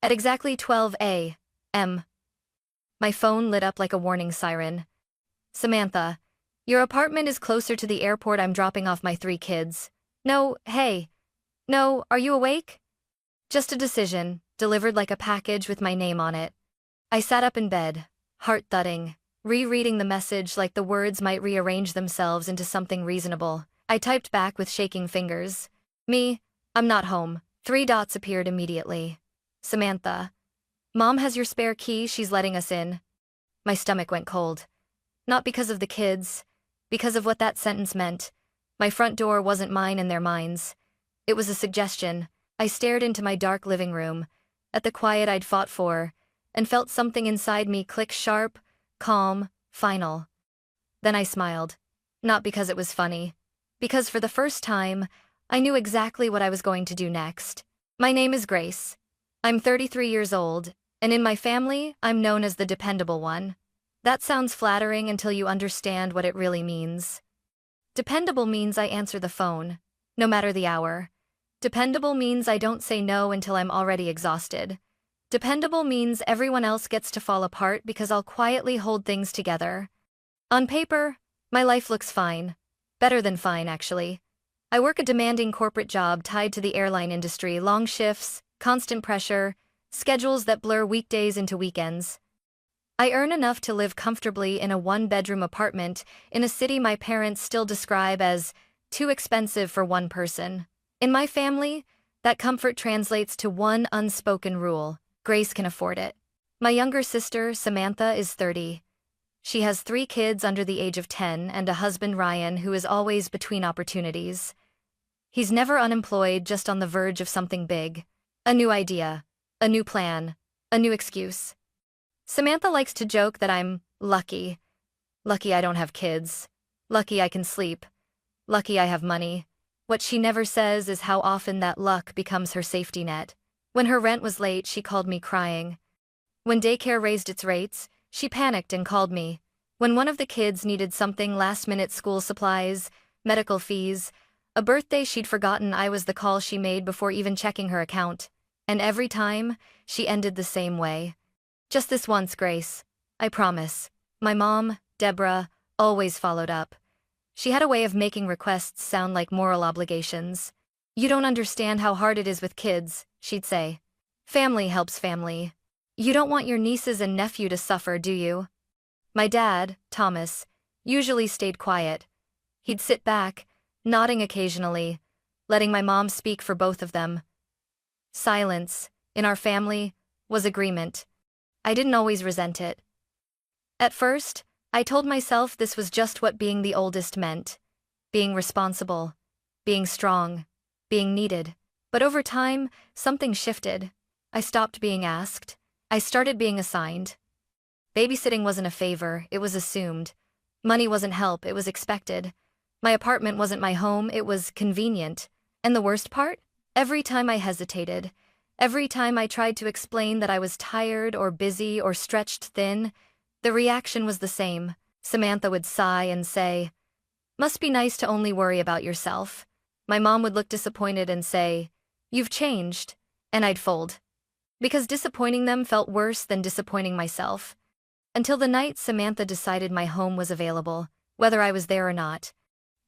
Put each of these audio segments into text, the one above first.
At exactly 12 a.m., my phone lit up like a warning siren. Samantha, your apartment is closer to the airport. I'm dropping off my 3 kids. No, hey. No, are you awake? Just a decision, delivered like a package with my name on it. I sat up in bed, heart thudding, rereading the message like the words might rearrange themselves into something reasonable. I typed back with shaking fingers. Me, I'm not home. 3 dots appeared immediately. Samantha. Mom has your spare key, she's letting us in. My stomach went cold. Not because of the kids, because of what that sentence meant. My front door wasn't mine in their minds. It was a suggestion. I stared into my dark living room, at the quiet I'd fought for, and felt something inside me click sharp, calm, final. Then I smiled. Not because it was funny. Because for the first time, I knew exactly what I was going to do next. My name is Grace. I'm 33 years old, and in my family, I'm known as the dependable one. That sounds flattering until you understand what it really means. Dependable means I answer the phone, no matter the hour. Dependable means I don't say no until I'm already exhausted. Dependable means everyone else gets to fall apart because I'll quietly hold things together. On paper, my life looks fine. Better than fine, actually. I work a demanding corporate job tied to the airline industry, long shifts, constant pressure, schedules that blur weekdays into weekends. I earn enough to live comfortably in a 1-bedroom apartment in a city my parents still describe as too expensive for one person. In my family, that comfort translates to one unspoken rule: Grace can afford it. My younger sister, Samantha, is 30. She has 3 kids under the age of 10 and a husband, Ryan, who is always between opportunities. He's never unemployed, just on the verge of something big. A new idea, a new plan, a new excuse. Samantha likes to joke that I'm lucky. Lucky I don't have kids. Lucky I can sleep. Lucky I have money. What she never says is how often that luck becomes her safety net. When her rent was late, she called me crying. When daycare raised its rates, she panicked and called me. When one of the kids needed something last-minute, school supplies, medical fees, a birthday she'd forgotten, I was the call she made before even checking her account. And every time, she ended the same way. Just this once, Grace. I promise. My mom, Deborah, always followed up. She had a way of making requests sound like moral obligations. You don't understand how hard it is with kids, she'd say. Family helps family. You don't want your nieces and nephew to suffer, do you? My dad, Thomas, usually stayed quiet. He'd sit back, nodding occasionally, letting my mom speak for both of them. Silence, in our family, was agreement. I didn't always resent it. At first, I told myself this was just what being the oldest meant. Being responsible, being strong, being needed. But over time, something shifted. I stopped being asked. I started being assigned. Babysitting wasn't a favor, it was assumed. Money wasn't help, it was expected. My apartment wasn't my home, it was convenient. And the worst part? Every time I hesitated, every time I tried to explain that I was tired or busy or stretched thin, the reaction was the same. Samantha would sigh and say, "Must be nice to only worry about yourself." My mom would look disappointed and say, "You've changed," and I'd fold. Because disappointing them felt worse than disappointing myself. Until the night Samantha decided my home was available, whether I was there or not.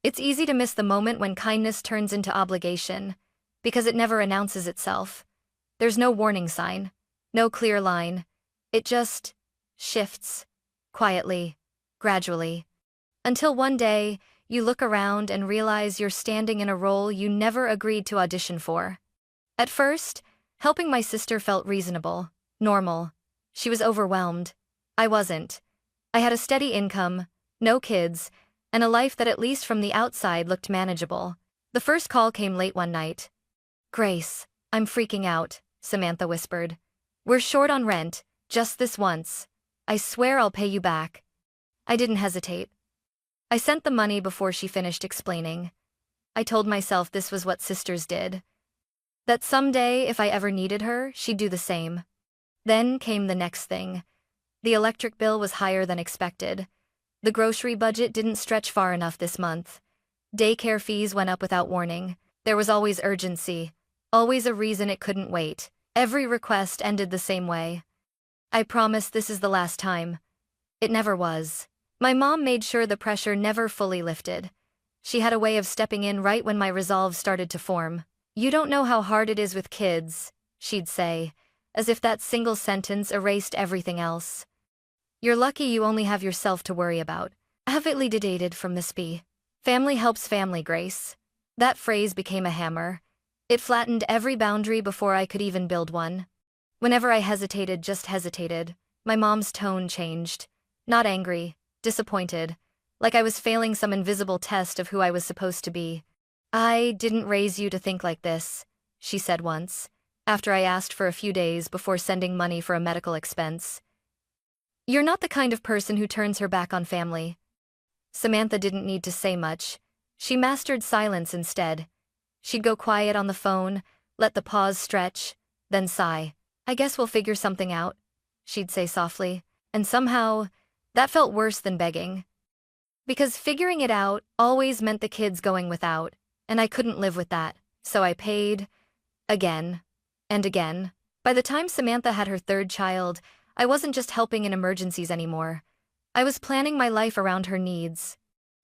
It's easy to miss the moment when kindness turns into obligation, because it never announces itself. There's no warning sign, no clear line. It just shifts, quietly, gradually. Until one day, you look around and realize you're standing in a role you never agreed to audition for. At first, helping my sister felt reasonable, normal. She was overwhelmed. I wasn't. I had a steady income, no kids, and a life that at least from the outside looked manageable. The first call came late one night. "Grace, I'm freaking out," Samantha whispered. "We're short on rent, just this once. I swear I'll pay you back." I didn't hesitate. I sent the money before she finished explaining. I told myself this was what sisters did. That someday, if I ever needed her, she'd do the same. Then came the next thing. The electric bill was higher than expected. The grocery budget didn't stretch far enough this month. Daycare fees went up without warning. There was always urgency, always a reason it couldn't wait. Every request ended the same way. I promise this is the last time. It never was. My mom made sure the pressure never fully lifted. She had a way of stepping in right when my resolve started to form. "You don't know how hard it is with kids," she'd say, as if that single sentence erased everything else. "You're lucky you only have yourself to worry about." Avidly dated from Miss B. Family helps family, Grace. That phrase became a hammer. It flattened every boundary before I could even build one. Whenever I hesitated, just hesitated, my mom's tone changed. Not angry, disappointed, like I was failing some invisible test of who I was supposed to be. "I didn't raise you to think like this," she said once, after I asked for a few days before sending money for a medical expense. "You're not the kind of person who turns her back on family." Samantha didn't need to say much. She mastered silence instead. She'd go quiet on the phone, let the pause stretch, then sigh. "I guess we'll figure something out," she'd say softly. And somehow, that felt worse than begging. Because figuring it out always meant the kids going without, and I couldn't live with that. So I paid, again, and again. By the time Samantha had her third child, I wasn't just helping in emergencies anymore. I was planning my life around her needs.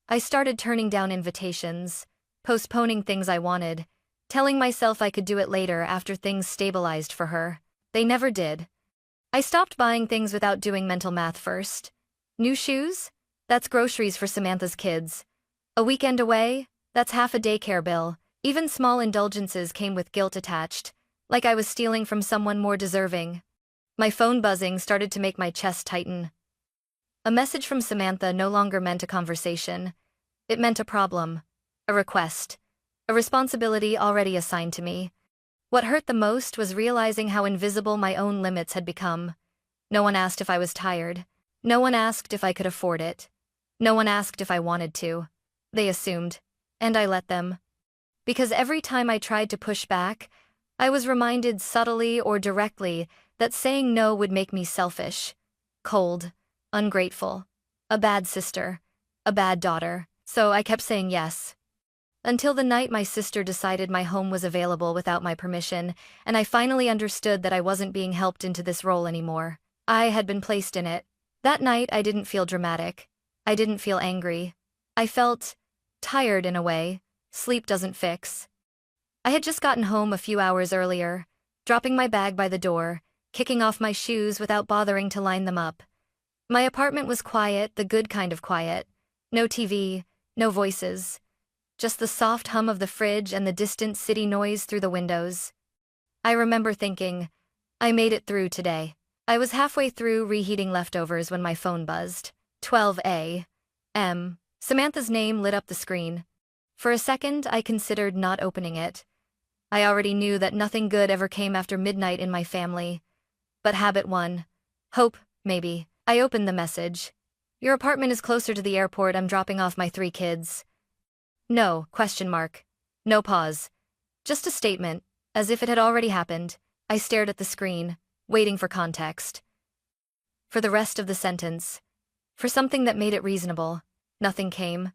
I started turning down invitations, postponing things I wanted, telling myself I could do it later after things stabilized for her. They never did. I stopped buying things without doing mental math first. New shoes? That's groceries for Samantha's kids. A weekend away? That's half a daycare bill. Even small indulgences came with guilt attached, like I was stealing from someone more deserving. My phone buzzing started to make my chest tighten. A message from Samantha no longer meant a conversation. It meant a problem, a request, a responsibility already assigned to me. What hurt the most was realizing how invisible my own limits had become. No one asked if I was tired. No one asked if I could afford it. No one asked if I wanted to. They assumed, and I let them. Because every time I tried to push back, I was reminded subtly or directly that saying no would make me selfish, cold, ungrateful, a bad sister, a bad daughter. So I kept saying yes. Until the night my sister decided my home was available without my permission, and I finally understood that I wasn't being helped into this role anymore. I had been placed in it. That night I didn't feel dramatic. I didn't feel angry. I felt tired in a way sleep doesn't fix. I had just gotten home a few hours earlier, dropping my bag by the door, kicking off my shoes without bothering to line them up. My apartment was quiet, the good kind of quiet. No TV, no voices. Just the soft hum of the fridge and the distant city noise through the windows. I remember thinking, I made it through today. I was halfway through reheating leftovers when my phone buzzed. 12 a.m. Samantha's name lit up the screen. For a second, I considered not opening it. I already knew that nothing good ever came after midnight in my family. But habit won. Hope, maybe. I opened the message. "Your apartment is closer to the airport. I'm dropping off my 3 kids. No, question mark. No pause. Just a statement, as if it had already happened. I stared at the screen, waiting for context. For the rest of the sentence. For something that made it reasonable. Nothing came.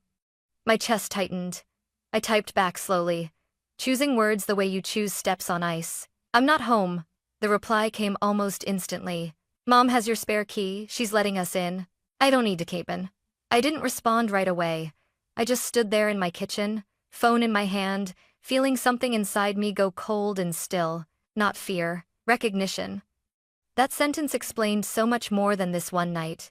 My chest tightened. I typed back slowly, choosing words the way you choose steps on ice. "I'm not home." The reply came almost instantly. "Mom has your spare key. She's letting us in. I don't need to Capen." I didn't respond right away. I just stood there in my kitchen, phone in my hand, feeling something inside me go cold and still. Not fear, recognition. That sentence explained so much more than this one night.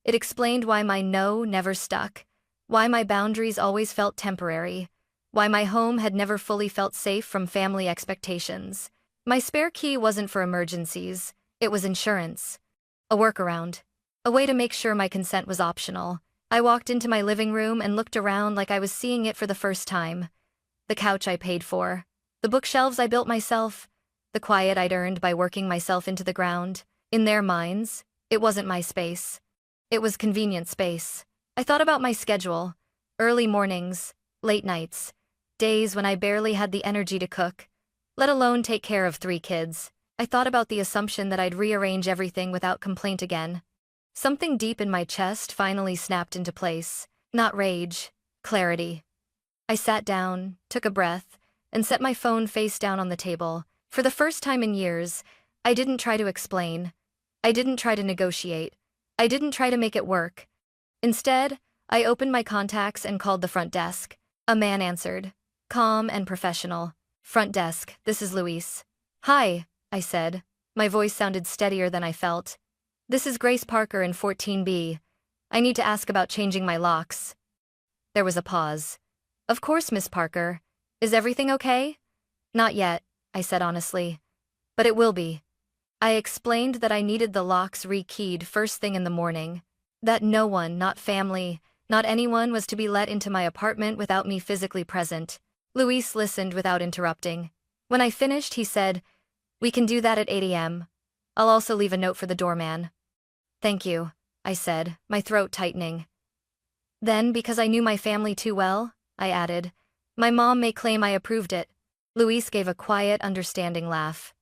It explained why my no never stuck, why my boundaries always felt temporary, why my home had never fully felt safe from family expectations. My spare key wasn't for emergencies, it was insurance. A workaround. A way to make sure my consent was optional. I walked into my living room and looked around like I was seeing it for the first time. The couch I paid for. The bookshelves I built myself. The quiet I'd earned by working myself into the ground. In their minds, it wasn't my space. It was convenient space. I thought about my schedule. Early mornings, late nights, days when I barely had the energy to cook, let alone take care of 3 kids. I thought about the assumption that I'd rearrange everything without complaint again. Something deep in my chest finally snapped into place. Not rage, clarity. I sat down, took a breath, and set my phone face down on the table, For the first time in years, I didn't try to explain. I didn't try to negotiate. I didn't try to make it work. Instead, I opened my contacts and called the front desk. A man answered, calm and professional. "Front desk, this is Luis." "Hi," I said. My voice sounded steadier than I felt. "This is Grace Parker in 14B. I need to ask about changing my locks." There was a pause. "Of course, Miss Parker. Is everything okay?" "Not yet," I said honestly. "But it will be." I explained that I needed the locks re-keyed first thing in the morning. That no one, not family, not anyone was to be let into my apartment without me physically present. Luis listened without interrupting. When I finished, he said, "We can do that at 8 a.m. I'll also leave a note for the doorman." "Thank you," I said, my throat tightening. Then, because I knew my family too well, I added, "My mom may claim I approved it." Luis gave a quiet, understanding laugh.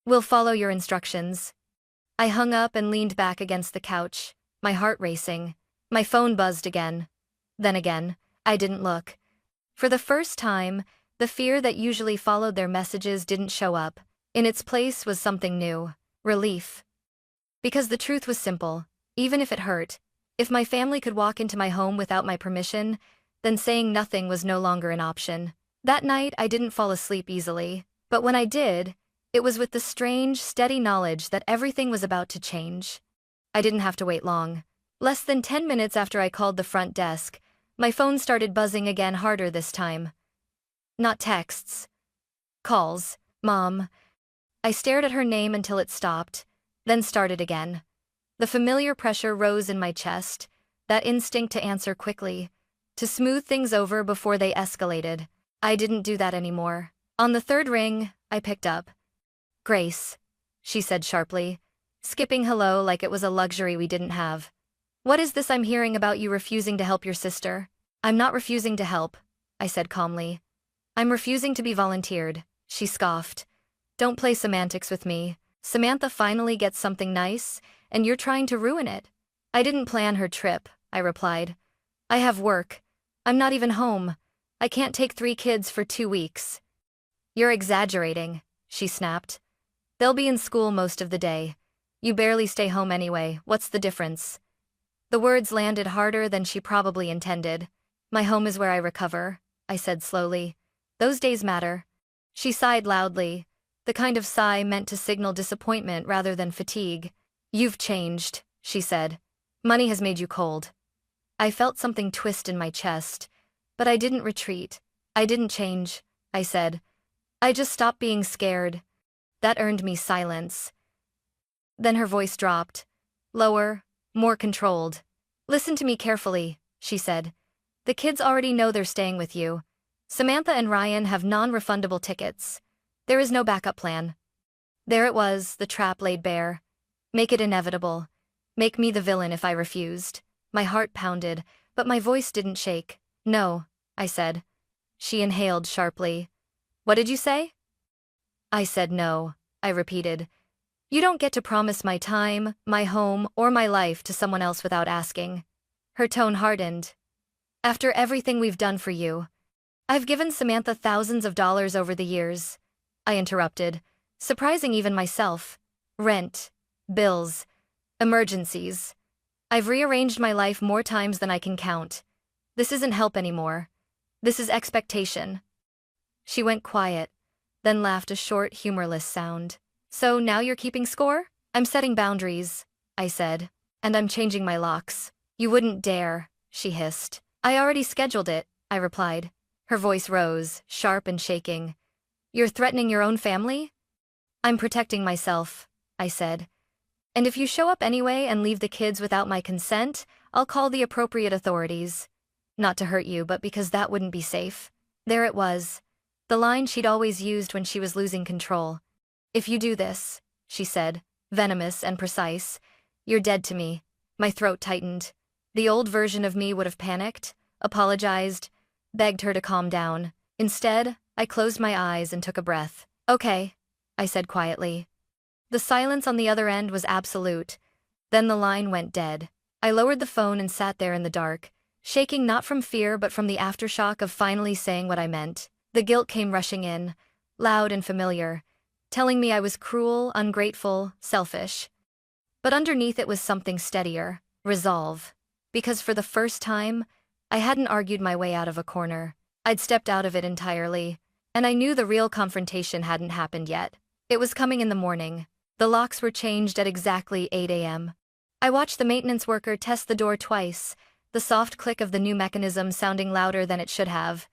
"We'll follow your instructions." I hung up and leaned back against the couch, my heart racing. My phone buzzed again. Then again, I didn't look. For the first time, the fear that usually followed their messages didn't show up. In its place was something new: relief. Because the truth was simple, even if it hurt. If my family could walk into my home without my permission, then saying nothing was no longer an option. That night, I didn't fall asleep easily, but when I did, it was with the strange, steady knowledge that everything was about to change. I didn't have to wait long. Less than 10 minutes after I called the front desk, my phone started buzzing again, harder this time. Not texts. Calls. "Mom." I stared at her name until it stopped, then started again. The familiar pressure rose in my chest, that instinct to answer quickly, to smooth things over before they escalated. I didn't do that anymore. On the third ring, I picked up. "Grace," she said sharply, skipping hello like it was a luxury we didn't have. "What is this I'm hearing about you refusing to help your sister?" "I'm not refusing to help," I said calmly. "I'm refusing to be volunteered," she scoffed. "Don't play semantics with me. Samantha finally gets something nice, and you're trying to ruin it." "I didn't plan her trip," I replied. "I have work. I'm not even home. I can't take 3 kids for 2 weeks." "You're exaggerating," she snapped. "They'll be in school most of the day. You barely stay home anyway. What's the difference?" The words landed harder than she probably intended. "My home is where I recover," I said slowly. "Those days matter." She sighed loudly, the kind of sigh meant to signal disappointment rather than fatigue. "You've changed," she said. "Money has made you cold." I felt something twist in my chest, but I didn't retreat. "I didn't change," I said. "I just stopped being scared." That earned me silence. Then her voice dropped. Lower, more controlled. "Listen to me carefully," she said. "The kids already know they're staying with you. Samantha and Ryan have non-refundable tickets. There is no backup plan." There it was, the trap laid bare. Make it inevitable. Make me the villain if I refused. My heart pounded, but my voice didn't shake. "No," I said. She inhaled sharply. "What did you say?" I said no, I repeated. "You don't get to promise my time, my home, or my life to someone else without asking." Her tone hardened. "After everything we've done for you." "I've given Samantha thousands of dollars over the years," I interrupted, surprising even myself. "Rent, bills, emergencies. I've rearranged my life more times than I can count. This isn't help anymore. This is expectation." She went quiet, then laughed a short, humorless sound. "So now you're keeping score?" "I'm setting boundaries," I said. "And I'm changing my locks." "You wouldn't dare," she hissed. "I already scheduled it," I replied. Her voice rose, sharp and shaking. "You're threatening your own family?" "I'm protecting myself," I said. "And if you show up anyway and leave the kids without my consent, I'll call the appropriate authorities. Not to hurt you, but because that wouldn't be safe." There it was, the line she'd always used when she was losing control. "If you do this," she said, venomous and precise, "you're dead to me." My throat tightened. The old version of me would have panicked, apologized, begged her to calm down. Instead, I closed my eyes and took a breath. "Okay," I said quietly. The silence on the other end was absolute. Then the line went dead. I lowered the phone and sat there in the dark, shaking not from fear but from the aftershock of finally saying what I meant. The guilt came rushing in, loud and familiar. telling me I was cruel, ungrateful, selfish. But underneath it was something steadier, resolve. Because for the first time, I hadn't argued my way out of a corner. I'd stepped out of it entirely, and I knew the real confrontation hadn't happened yet. It was coming in the morning. The locks were changed at exactly 8 a.m. I watched the maintenance worker test the door twice, the soft click of the new mechanism sounding louder than it should have.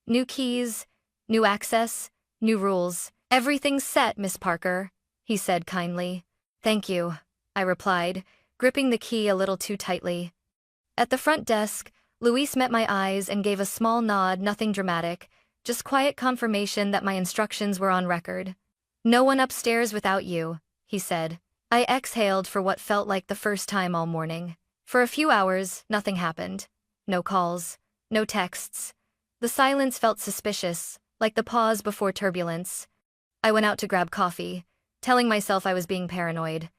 New keys, new access, new rules. "Everything's set, Miss Parker," he said kindly. "Thank you," I replied, gripping the key a little too tightly. At the front desk, Luis met my eyes and gave a small nod, nothing dramatic, just quiet confirmation that my instructions were on record. "No one upstairs without you," he said. I exhaled for what felt like the first time all morning. For a few hours, nothing happened. No calls, no texts. The silence felt suspicious, like the pause before turbulence. I went out to grab coffee, telling myself I was being paranoid.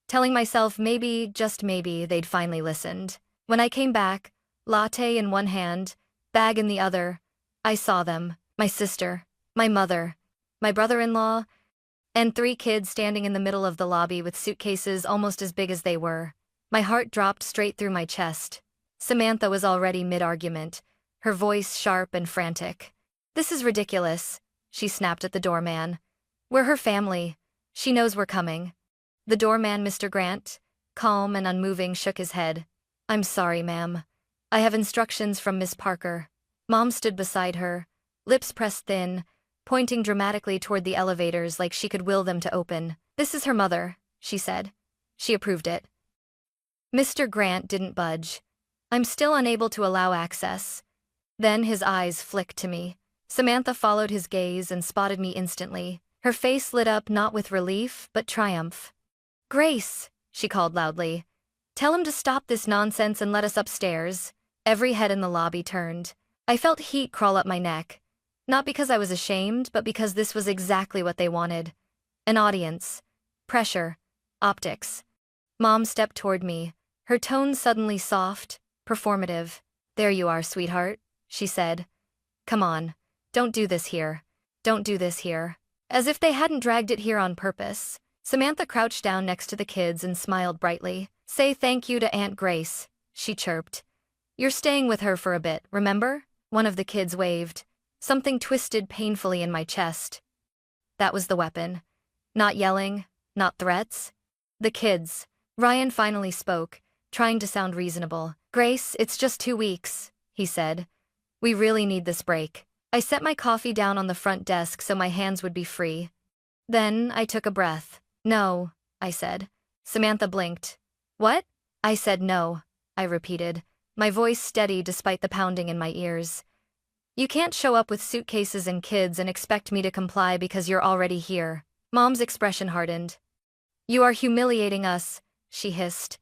Telling myself maybe, just maybe, they'd finally listened. When I came back, latte in one hand, bag in the other, I saw them, my sister, my mother, my brother-in-law, and 3 kids standing in the middle of the lobby with suitcases almost as big as they were. My heart dropped straight through my chest. Samantha was already mid-argument, her voice sharp and frantic. "This is ridiculous," she snapped at the doorman. "We're her family. She knows we're coming." The doorman, Mr. Grant, calm and unmoving, shook his head. "I'm sorry, ma'am. I have instructions from Miss Parker." Mom stood beside her, lips pressed thin, pointing dramatically toward the elevators like she could will them to open. "This is her mother," she said. She approved it. Mr. Grant didn't budge. "I'm still unable to allow access." Then his eyes flicked to me. Samantha followed his gaze and spotted me instantly. Her face lit up not with relief, but triumph. "Grace," she called loudly. "Tell him to stop this nonsense and let us upstairs." Every head in the lobby turned. I felt heat crawl up my neck. Not because I was ashamed, but because this was exactly what they wanted. An audience. Pressure. Optics. Mom stepped toward me, her tone suddenly soft, performative. "There you are, sweetheart," she said. "Come on. Don't do this here. Don't do this here." As if they hadn't dragged it here on purpose, Samantha crouched down next to the kids and smiled brightly. "Say thank you to Aunt Grace," she chirped. "You're staying with her for a bit, remember?" One of the kids waved. Something twisted painfully in my chest. That was the weapon. Not yelling, not threats. The kids. Ryan finally spoke, trying to sound reasonable. "Grace, it's just 2 weeks," he said. "We really need this break." I set my coffee down on the front desk so my hands would be free. Then I took a breath. "No," I said. Samantha blinked. "What?" I said no, I repeated, my voice steady despite the pounding in my ears. "You can't show up with suitcases and kids and expect me to comply because you're already here." Mom's expression hardened. "You are humiliating us," she hissed.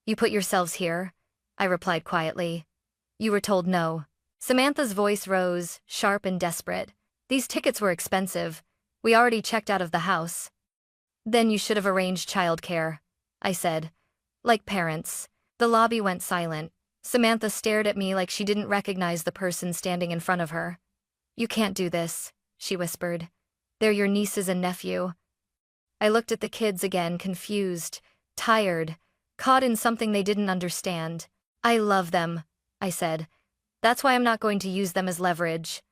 "You put yourselves here," I replied quietly. "You were told no." Samantha's voice rose, sharp and desperate. "These tickets were expensive. We already checked out of the house." "Then you should have arranged childcare," I said. "Like parents." The lobby went silent. Samantha stared at me like she didn't recognize the person standing in front of her. "You can't do this," she whispered. "They're your nieces and nephew." I looked at the kids again, confused, tired, caught in something they didn't understand. "I love them," I said. "That's why I'm not going to use them as leverage."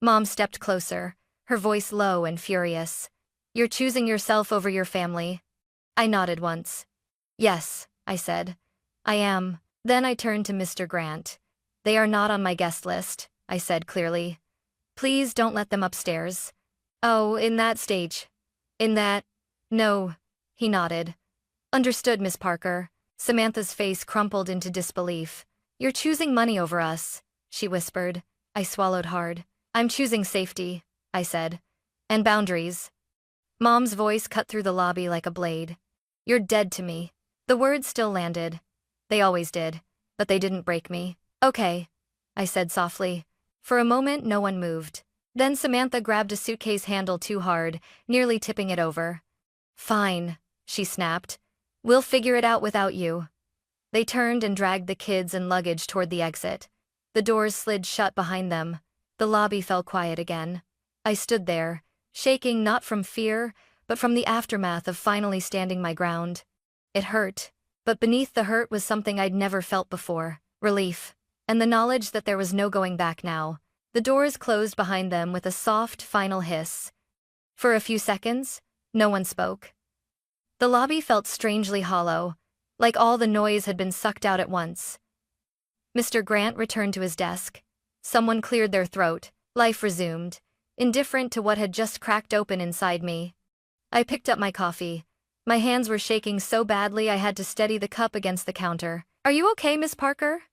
Mom stepped closer, her voice low and furious. "You're choosing yourself over your family." I nodded once. "Yes," I said. "I am." Then I turned to Mr. Grant. "They are not on my guest list," I said clearly. "Please don't let them upstairs." "Oh, in that stage. In that—" "No," he nodded. "Understood, Miss Parker." Samantha's face crumpled into disbelief. "You're choosing money over us," she whispered. I swallowed hard. "I'm choosing safety," I said. "And boundaries." Mom's voice cut through the lobby like a blade. "You're dead to me." The words still landed. They always did, but they didn't break me. "Okay," I said softly. For a moment, no one moved. Then Samantha grabbed a suitcase handle too hard, nearly tipping it over. "Fine," she snapped. "We'll figure it out without you." They turned and dragged the kids and luggage toward the exit. The doors slid shut behind them. The lobby fell quiet again. I stood there, shaking not from fear, but from the aftermath of finally standing my ground. It hurt, but beneath the hurt was something I'd never felt before: relief, and the knowledge that there was no going back now. The doors closed behind them with a soft, final hiss. For a few seconds, no one spoke. The lobby felt strangely hollow, like all the noise had been sucked out at once. Mr. Grant returned to his desk. Someone cleared their throat. Life resumed, indifferent to what had just cracked open inside me. I picked up my coffee. My hands were shaking so badly I had to steady the cup against the counter. "Are you okay, Miss Parker?"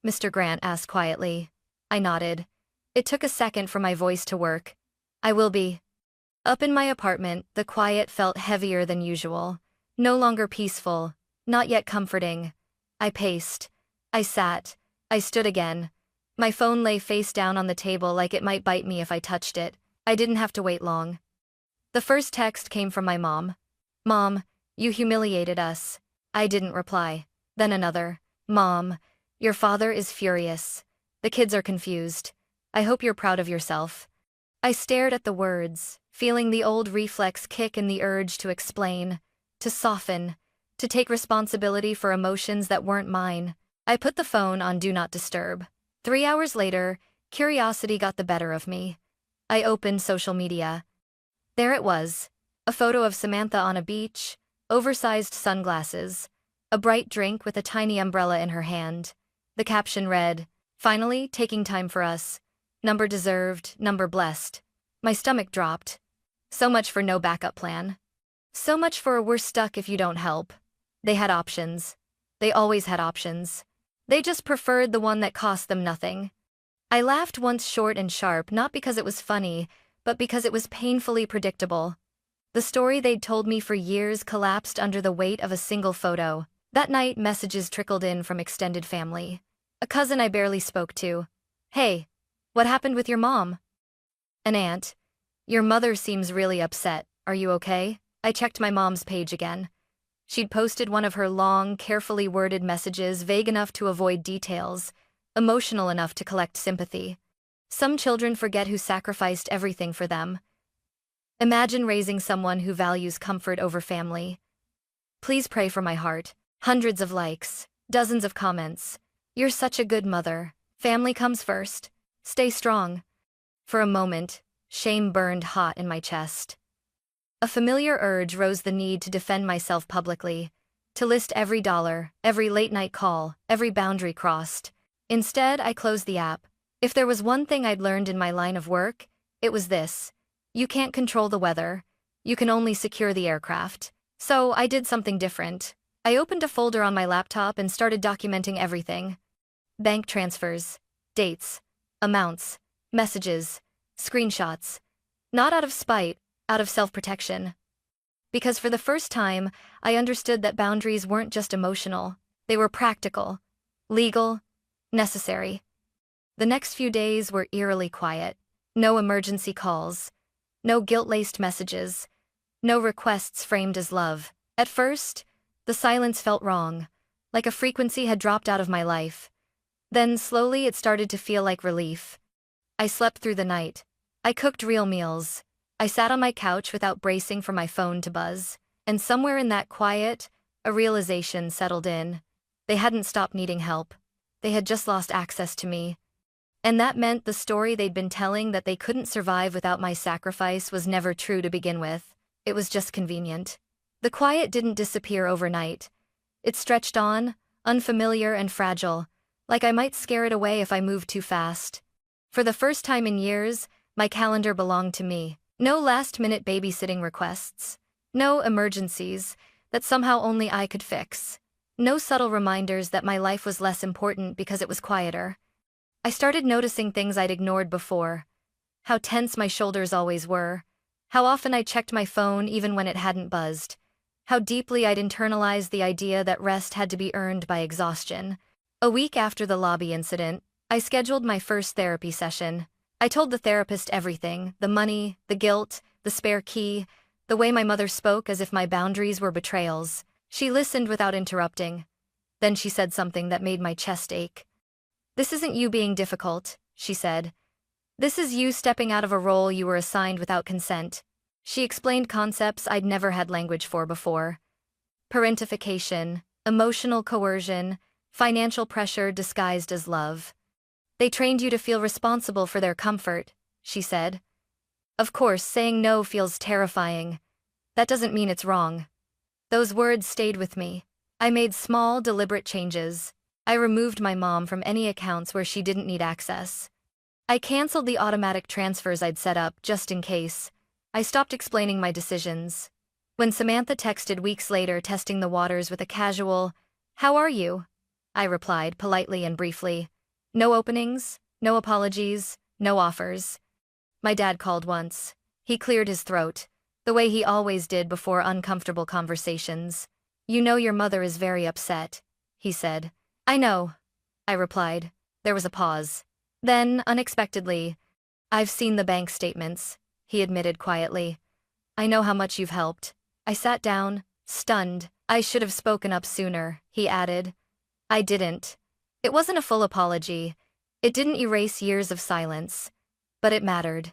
Mr. Grant asked quietly. I nodded. It took a second for my voice to work. "I will be." Up in my apartment, the quiet felt heavier than usual. No longer peaceful, not yet comforting. I paced. I sat. I stood again. My phone lay face down on the table like it might bite me if I touched it. I didn't have to wait long. The first text came from my mom. "Mom, you humiliated us." I didn't reply. Then another. "Mom, your father is furious. The kids are confused. I hope you're proud of yourself." I stared at the words, feeling the old reflex kick and the urge to explain, to soften, to take responsibility for emotions that weren't mine. I put the phone on Do Not Disturb. 3 hours later, curiosity got the better of me. I opened social media. There it was, a photo of Samantha on a beach, oversized sunglasses, a bright drink with a tiny umbrella in her hand. The caption read, "Finally, taking time for us. Number deserved, number blessed." My stomach dropped. So much for no backup plan. So much for "we're stuck if you don't help." They had options. They always had options. They just preferred the one that cost them nothing. I laughed once, short and sharp, not because it was funny, but because it was painfully predictable. The story they'd told me for years collapsed under the weight of a single photo. That night, messages trickled in from extended family. A cousin I barely spoke to. "Hey, what happened with your mom?" An aunt. "Your mother seems really upset. Are you okay?" I checked my mom's page again. She'd posted one of her long, carefully worded messages, vague enough to avoid details, emotional enough to collect sympathy. Some children forget who sacrificed everything for them. Imagine raising someone who values comfort over family. "Please pray for my heart." Hundreds of likes, dozens of comments. "You're such a good mother. Family comes first. Stay strong." For a moment, shame burned hot in my chest. A familiar urge rose: the need to defend myself publicly, to list every dollar, every late-night call, every boundary crossed. Instead, I closed the app. If there was one thing I'd learned in my line of work, it was this: you can't control the weather. You can only secure the aircraft. So I did something different. I opened a folder on my laptop and started documenting everything. Bank transfers, dates, amounts, messages, screenshots. Not out of spite, out of self-protection. Because for the first time, I understood that boundaries weren't just emotional. They were practical, legal, necessary. The next few days were eerily quiet. No emergency calls. No guilt-laced messages. No requests framed as love. At first, the silence felt wrong, like a frequency had dropped out of my life. Then slowly it started to feel like relief. I slept through the night. I cooked real meals. I sat on my couch without bracing for my phone to buzz. And somewhere in that quiet, a realization settled in. They hadn't stopped needing help. They had just lost access to me. And that meant the story they'd been telling, that they couldn't survive without my sacrifice, was never true to begin with. It was just convenient. The quiet didn't disappear overnight. It stretched on, unfamiliar and fragile, like I might scare it away if I moved too fast. For the first time in years, my calendar belonged to me. No last-minute babysitting requests. No emergencies that somehow only I could fix. No subtle reminders that my life was less important because it was quieter. I started noticing things I'd ignored before. How tense my shoulders always were. How often I checked my phone even when it hadn't buzzed. How deeply I'd internalized the idea that rest had to be earned by exhaustion. A week after the lobby incident, I scheduled my first therapy session. I told the therapist everything: the money, the guilt, the spare key, the way my mother spoke as if my boundaries were betrayals. She listened without interrupting. Then she said something that made my chest ache. "This isn't you being difficult," she said. "This is you stepping out of a role you were assigned without consent." She explained concepts I'd never had language for before. Parentification, emotional coercion, financial pressure disguised as love. They trained you to feel responsible for their comfort, she said. Of course, saying no feels terrifying. That doesn't mean it's wrong. Those words stayed with me. I made small, deliberate changes. I removed my mom from any accounts where she didn't need access. I canceled the automatic transfers I'd set up just in case. I stopped explaining my decisions. When Samantha texted weeks later, testing the waters with a casual, "How are you?" I replied politely and briefly. No openings, no apologies, no offers. My dad called once. He cleared his throat, the way he always did before uncomfortable conversations. "You know your mother is very upset," he said. "I know," I replied. There was a pause. Then, unexpectedly, "I've seen the bank statements," he admitted quietly. "I know how much you've helped." I sat down, stunned. "I should have spoken up sooner," he added. I didn't. It wasn't a full apology. It didn't erase years of silence. But it mattered.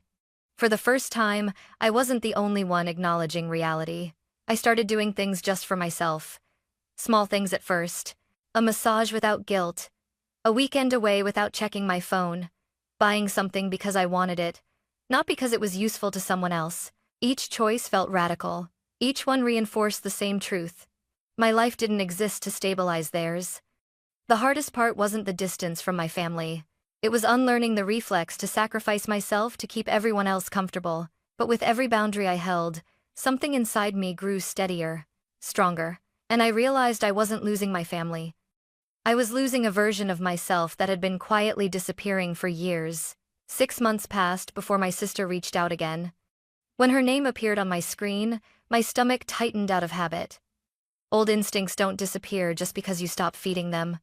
For the first time, I wasn't the only one acknowledging reality. I started doing things just for myself. Small things at first. A massage without guilt. A weekend away without checking my phone. Buying something because I wanted it, not because it was useful to someone else. Each choice felt radical. Each one reinforced the same truth. My life didn't exist to stabilize theirs. The hardest part wasn't the distance from my family. It was unlearning the reflex to sacrifice myself to keep everyone else comfortable. But with every boundary I held, something inside me grew steadier, stronger, and I realized I wasn't losing my family. I was losing a version of myself that had been quietly disappearing for years. 6 months passed before my sister reached out again. When her name appeared on my screen, my stomach tightened out of habit. Old instincts don't disappear just because you stop feeding them.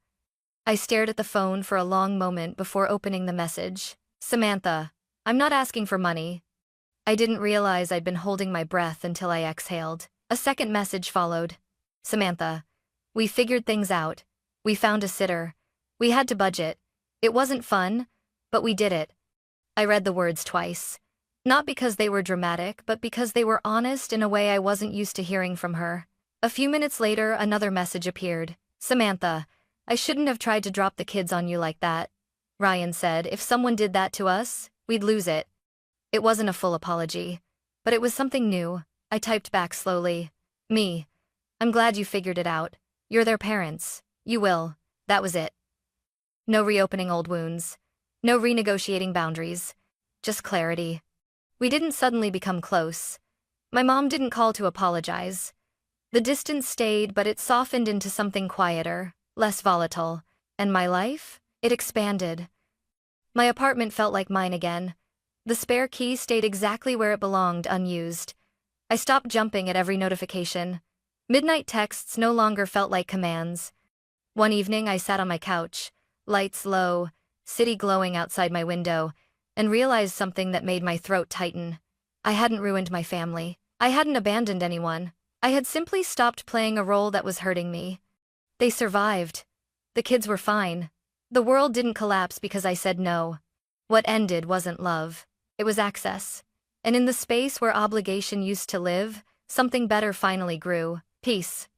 I stared at the phone for a long moment before opening the message. "Samantha, I'm not asking for money." I didn't realize I'd been holding my breath until I exhaled. A second message followed. "Samantha, we figured things out. We found a sitter. We had to budget. It wasn't fun, but we did it." I read the words twice. Not because they were dramatic, but because they were honest in a way I wasn't used to hearing from her. A few minutes later, another message appeared. "Samantha, I shouldn't have tried to drop the kids on you like that. Ryan said if someone did that to us, we'd lose it." It wasn't a full apology, but it was something new. I typed back slowly. "Me. I'm glad you figured it out. You're their parents. You will." That was it. No reopening old wounds. No renegotiating boundaries. Just clarity. We didn't suddenly become close. My mom didn't call to apologize. The distance stayed, but it softened into something quieter, less volatile. And my life? It expanded. My apartment felt like mine again. The spare key stayed exactly where it belonged, unused. I stopped jumping at every notification. Midnight texts no longer felt like commands. One evening I sat on my couch, lights low, city glowing outside my window, and realized something that made my throat tighten. I hadn't ruined my family. I hadn't abandoned anyone. I had simply stopped playing a role that was hurting me. They survived. The kids were fine. The world didn't collapse because I said no. What ended wasn't love. It was access. And in the space where obligation used to live, something better finally grew. Peace.